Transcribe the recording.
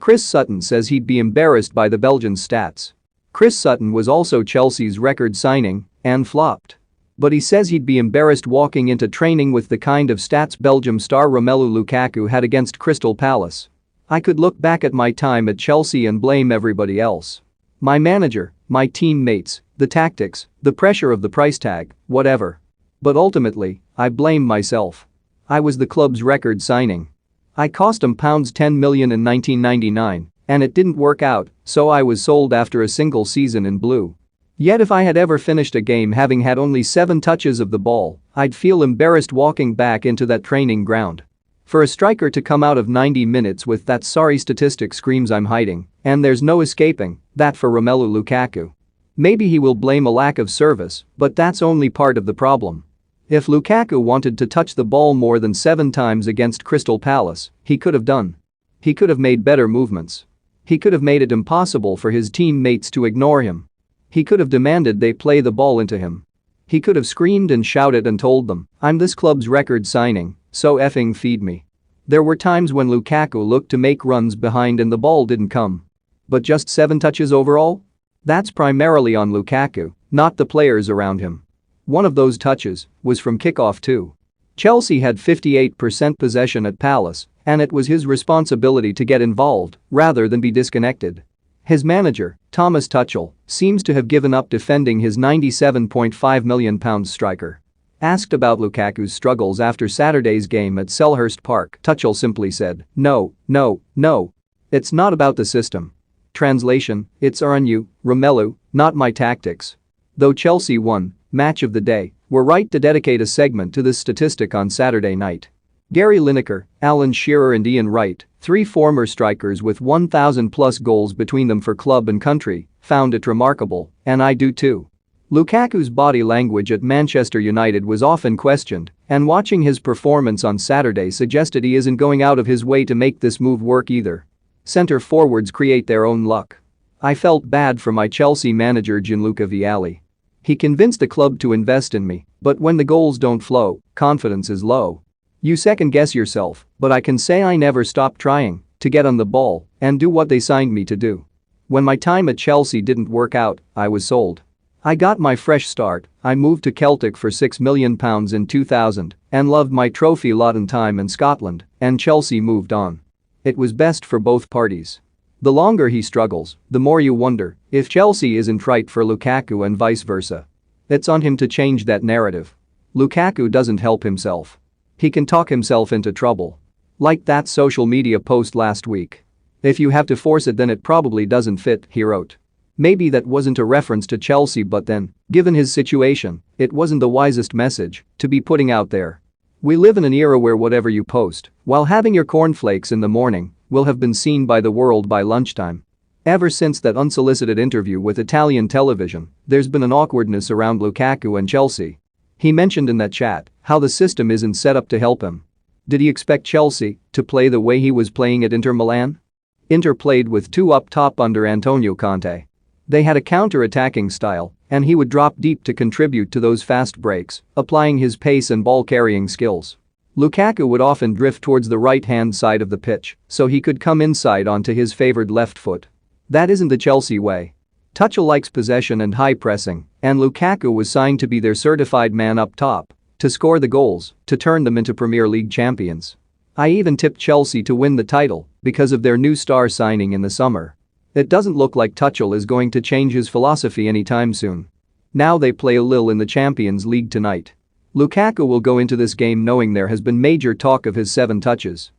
Chris Sutton says he'd be embarrassed by the Belgian stats. Chris Sutton was also Chelsea's record signing and flopped. But he says he'd be embarrassed walking into training with the kind of stats Belgium star Romelu Lukaku had against Crystal Palace. "I could look back at my time at Chelsea and blame everybody else. My manager, my teammates, the tactics, the pressure of the price tag, whatever. But ultimately, I blame myself. I was the club's record signing. I cost him £10 million in 1999, and it didn't work out, so I was sold after a single season in blue. Yet if I had ever finished a game having had only 7 touches of the ball, I'd feel embarrassed walking back into that training ground. For a striker to come out of 90 minutes with that sorry statistic screams I'm hiding, and there's no escaping that for Romelu Lukaku. Maybe he will blame a lack of service, but that's only part of the problem. If Lukaku wanted to touch the ball more than 7 times against Crystal Palace, he could have done. He could have made better movements. He could have made it impossible for his teammates to ignore him. He could have demanded they play the ball into him. He could have screamed and shouted and told them, "I'm this club's record signing, so effing feed me." There were times when Lukaku looked to make runs behind and the ball didn't come. But just 7 touches overall? That's primarily on Lukaku, not the players around him. One of those touches was from kickoff too. Chelsea had 58% possession at Palace, and it was his responsibility to get involved rather than be disconnected. His manager, Thomas Tuchel, seems to have given up defending his £97.5 million striker. Asked about Lukaku's struggles after Saturday's game at Selhurst Park, Tuchel simply said, "No. It's not about the system. Translation, it's on you, Romelu, not my tactics." Though Chelsea won Match of the Day, we're right to dedicate a segment to this statistic on Saturday night. Gary Lineker, Alan Shearer and Ian Wright, 3 former strikers with 1,000+ goals between them for club and country, found it remarkable, and I do too. Lukaku's body language at Manchester United was often questioned, and watching his performance on Saturday suggested he isn't going out of his way to make this move work either. Centre forwards create their own luck. I felt bad for my Chelsea manager Gianluca Vialli. He convinced the club to invest in me, but when the goals don't flow, confidence is low. You second-guess yourself, but I can say I never stopped trying to get on the ball and do what they signed me to do. When my time at Chelsea didn't work out, I was sold. I got my fresh start, I moved to Celtic for £6 million in 2000 and loved my trophy lot in time in Scotland, and Chelsea moved on. It was best for both parties. The longer he struggles, the more you wonder if Chelsea isn't right for Lukaku and vice versa. It's on him to change that narrative. Lukaku doesn't help himself. He can talk himself into trouble. Like that social media post last week. "If you have to force it then it probably doesn't fit," he wrote. Maybe that wasn't a reference to Chelsea, but then, given his situation, it wasn't the wisest message to be putting out there. We live in an era where whatever you post, while having your cornflakes in the morning, will have been seen by the world by lunchtime. Ever since that unsolicited interview with Italian television, there's been an awkwardness around Lukaku and Chelsea. He mentioned in that chat how the system isn't set up to help him. Did he expect Chelsea to play the way he was playing at Inter Milan? Inter played with 2 up top under Antonio Conte. They had a counter-attacking style, and he would drop deep to contribute to those fast breaks, applying his pace and ball-carrying skills. Lukaku would often drift towards the right-hand side of the pitch, so he could come inside onto his favored left foot. That isn't the Chelsea way. Tuchel likes possession and high pressing, and Lukaku was signed to be their certified man up top, to score the goals, to turn them into Premier League champions. I even tipped Chelsea to win the title because of their new star signing in the summer. It doesn't look like Tuchel is going to change his philosophy anytime soon. Now they play Lille in the Champions League tonight. Lukaku will go into this game knowing there has been major talk of his 7 touches.